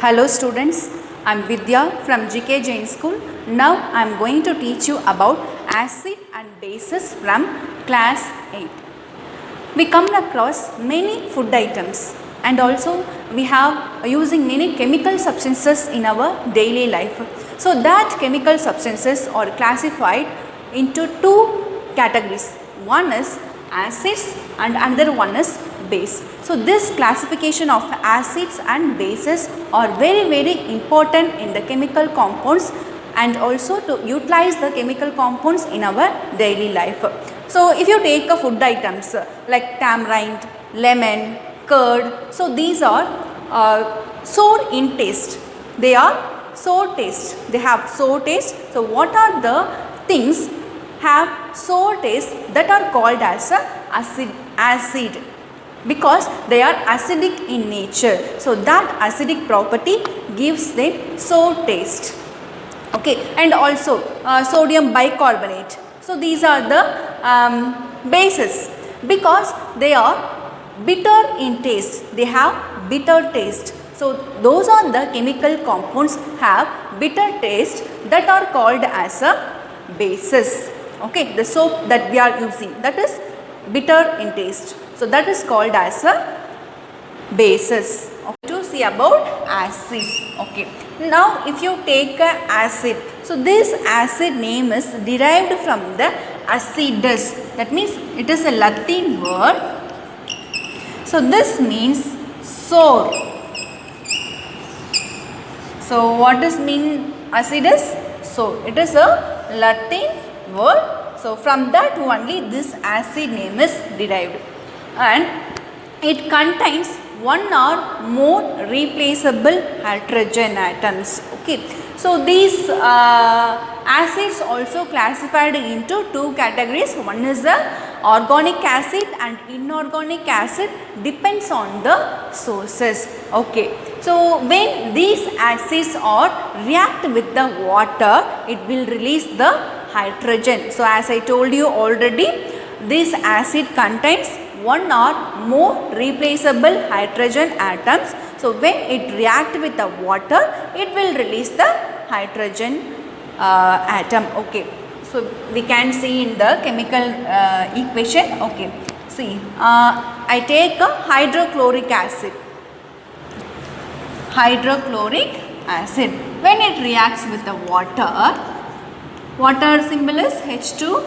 Hello students, I am Vidya from GK Jain School. Now I am going to teach you about acid and bases from class 8. We come across many food items and also we have using many chemical substances in our daily life. So that chemical substances are classified into two categories. One is acids and another one is base. So this classification of acids and bases are very important in the chemical compounds and also to utilize the chemical compounds in our daily life. So if you take a food items like tamarind, lemon, curd, so these are sour in taste. They are sour taste. They have sour taste. So what are the things have sour taste that are called as acid because they are acidic in nature. So that acidic property gives them sour taste. Okay, and also sodium bicarbonate. So these are the bases because they are bitter in taste. They have bitter taste. So those are the chemical compounds have bitter taste that are called as a bases. Okay, the soap that we are using, that is bitter in taste. So that is called as a bases. Okay, to see about acids. Okay, now if you take a acid, so this acid name is derived from the acidus. That means it is a Latin word. So this means sour. So what does mean acidus? So it is a Latin word. So from that only this acid name is derived, and it contains one or more replaceable hydrogen atoms. Okay, so these acids also classified into two categories. One is the organic acid and inorganic acid, depends on the sources. Okay, so when these acids are react with the water, it will release the hydrogen. So as I told you already, this acid contains one or more replaceable hydrogen atoms. So when it react with the water, it will release the hydrogen atom. Okay, so we can see in the chemical equation. Okay, see, I take a hydrochloric acid. Hydrochloric acid, when it reacts with the water symbol is H2O.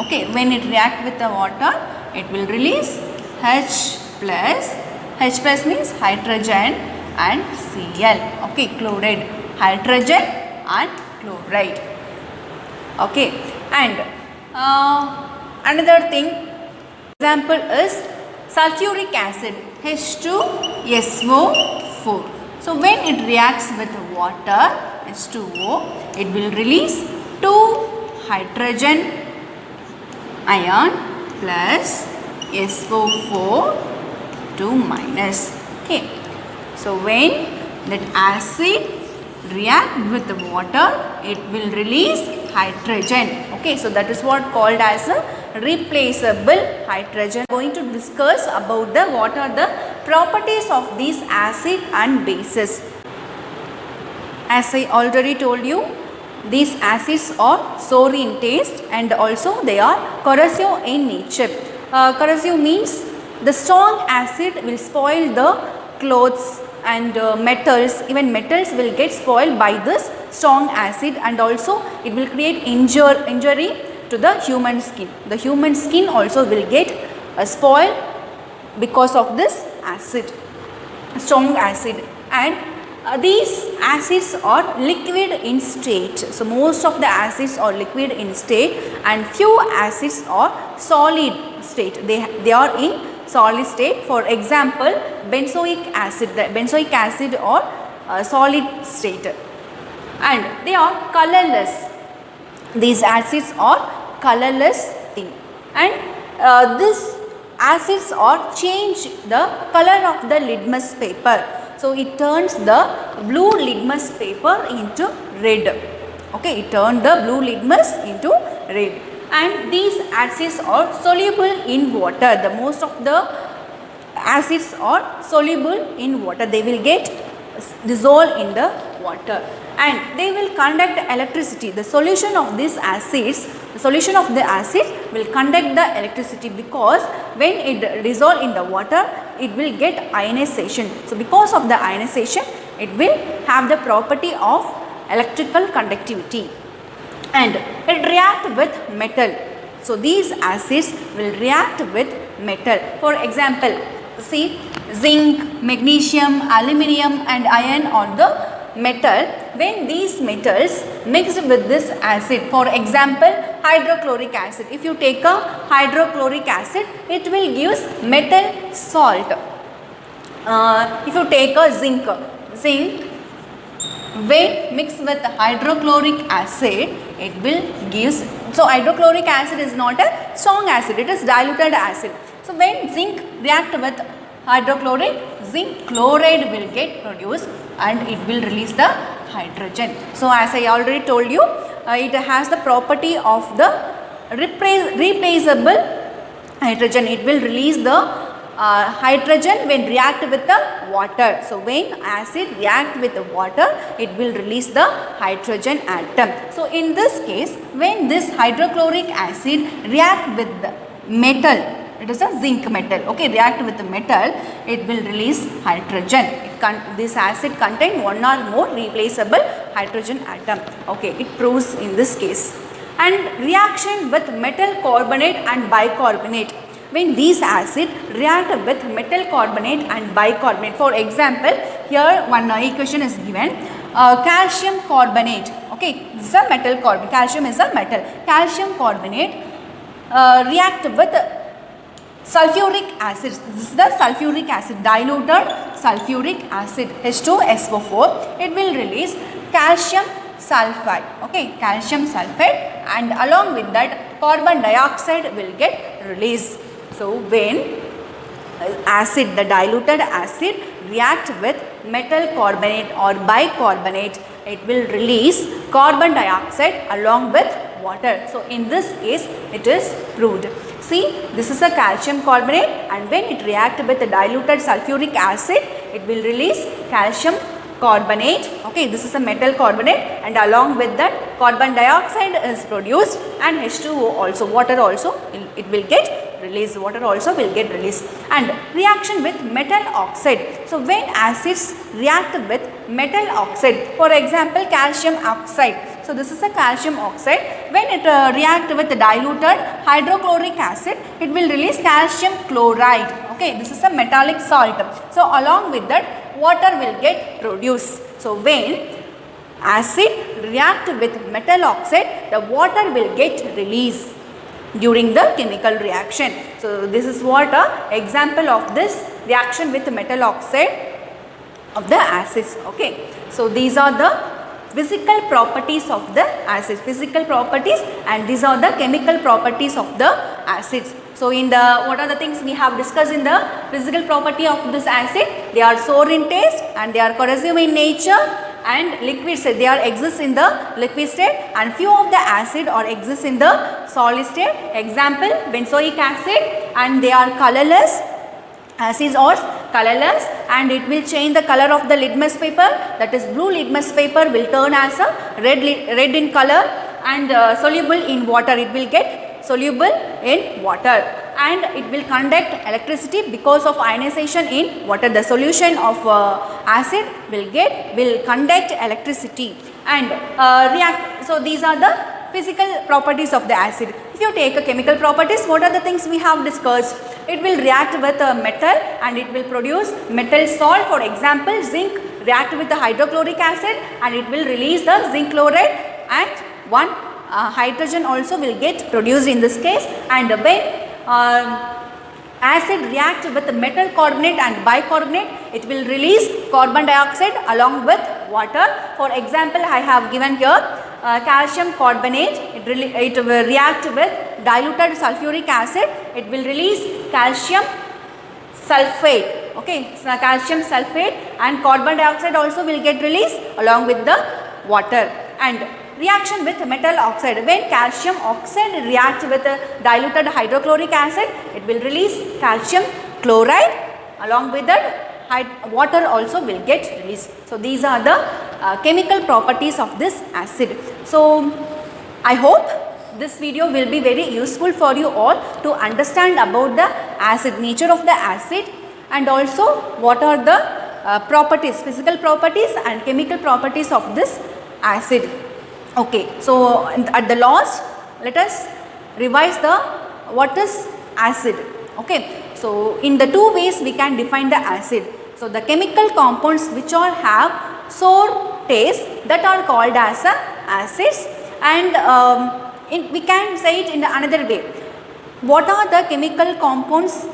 Okay, when it react with the water, it will release H plus. H plus means hydrogen and Cl. Okay, chloride, hydrogen and chloride. Okay, and another thing, example is sulfuric acid, H2SO4. So when it reacts with water, H2O, it will release 2 hydrogen ion plus SO4 2 minus. Okay, so when that acid react with the water, it will release hydrogen. Okay, so that is what called as a replaceable hydrogen. Going to discuss about the what are the properties of these acid and bases. As I already told you, these acids are sour in taste and also they are corrosive in nature. Corrosive means the strong acid will spoil the clothes and metals. Even metals will get spoiled by this strong acid, and also it will create injury to the human skin. The human skin also will get spoiled because of this acid, strong acid. And these acids are liquid in state. So most of the acids are liquid in state and few acids are solid state. They are in solid state. For example, benzoic acid. The benzoic acid are solid state and they are colorless. These acids are colorless thing, and these acids are change the color of the litmus paper. So it turns the blue litmus paper into red. Okay, it turned the blue litmus into red. And these acids are soluble in water. The most of the acids are soluble in water. They will get dissolve in the water, and they will conduct electricity. The solution of these acids, the solution of the acid will conduct the electricity, because when it dissolve in the water, it will get ionization. So because of the ionization, it will have the property of electrical conductivity, and it react with metal. So these acids will react with metal. For example, see, zinc, magnesium, aluminum and iron are the metal. When these metals mixed with this acid, for example hydrochloric acid, if you take a hydrochloric acid, it will give metal salt. If you take a zinc when mixed with hydrochloric acid, it will give, so hydrochloric acid is not a strong acid, it is diluted acid. So when zinc react with hydrochloric, zinc chloride will get produced and it will release the hydrogen. So as I already told you, it has the property of the replaceable hydrogen. It will release the hydrogen when react with the water. So when acid react with the water, it will release the hydrogen atom. So in this case, when this hydrochloric acid react with the metal, it is a zinc metal, okay, react with the metal, it will release hydrogen. This acid contain one or more replaceable hydrogen atom, okay, it proves in this case. And reaction with metal carbonate and bicarbonate, when these acid react with metal carbonate and bicarbonate. For example, here one equation is given, calcium carbonate, okay, this is a metal carbonate, calcium is a metal, calcium carbonate react with sulfuric acid. This is the sulfuric acid, diluted sulfuric acid, H2SO4. It will release calcium sulfide, okay, calcium sulfide, and along with that carbon dioxide will get released. So when acid, the diluted acid react with metal carbonate or bicarbonate, it will release carbon dioxide along with water. So in this case, it is proved. See, this is a calcium carbonate, and when it react with the diluted sulfuric acid, it will release calcium carbonate, okay, this is a metal carbonate, and along with that carbon dioxide is produced, and H2O also, water also, it will get released, water also will get released. And reaction with metal oxide. So when acids react with metal oxide, for example calcium oxide, so this is a calcium oxide, when it react with diluted hydrochloric acid, it will release calcium chloride, okay, this is a metallic salt. So along with that water will get produced. So when acid react with metal oxide, the water will get released during the chemical reaction. So this is what a example of this reaction with metal oxide of the acids, okay. So these are the physical properties of the acids, physical properties, and these are the chemical properties of the acids. So in the, what are the things we have discussed in the physical property of this acid? They are sour in taste, and they are corrosive in nature, and liquid state, they are exist in the liquid state, and few of the acid or exist in the solid state. Example, benzoic acid, and they are colorless. Acids are colorless, and it will change the color of the litmus paper, that is blue litmus paper will turn as a red in color, and soluble in water, it will get soluble in water, and it will conduct electricity because of ionization in water. The solution of acid will conduct electricity and react. So these are the physical properties of the acid. If you take a chemical properties, what are the things we have discussed? It will react with a metal and it will produce metal salt. For example, zinc react with the hydrochloric acid and it will release the zinc chloride, and one hydrogen also will get produced in this case. And when acid react with the metal carbonate and bicarbonate, it will release carbon dioxide along with water. For example, I have given here calcium carbonate, it will react with diluted sulfuric acid, it will release calcium sulfate, okay, so calcium sulfate, and carbon dioxide also will get released along with the water. And reaction with metal oxide, when calcium oxide reacts with diluted hydrochloric acid, it will release calcium chloride, along with that water also will get released. So these are the chemical properties of this acid. So I hope this video will be very useful for you all to understand about the acid, nature of the acid, and also what are the properties, physical properties and chemical properties of this acid. Okay, so at the last, let us revise the what is acid. Okay, so in the two ways we can define the acid. So the chemical compounds which are have sour taste, that are called as acids, and we can say it in another way. What are the chemical compounds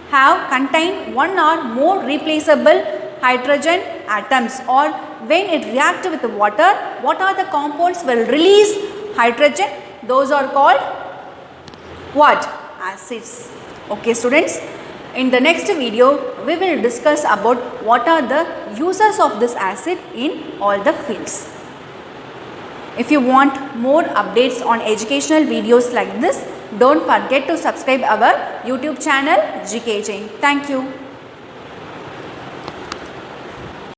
have contain one or more replaceable hydrogen atoms, or when it reacts with water, what are the compounds will release hydrogen? Those are called what? Acids. Okay students, in the next video we will discuss about what are the uses of this acid in all the fields. If you want more updates on educational videos like this, don't forget to subscribe our YouTube channel GK Jain. Thank you.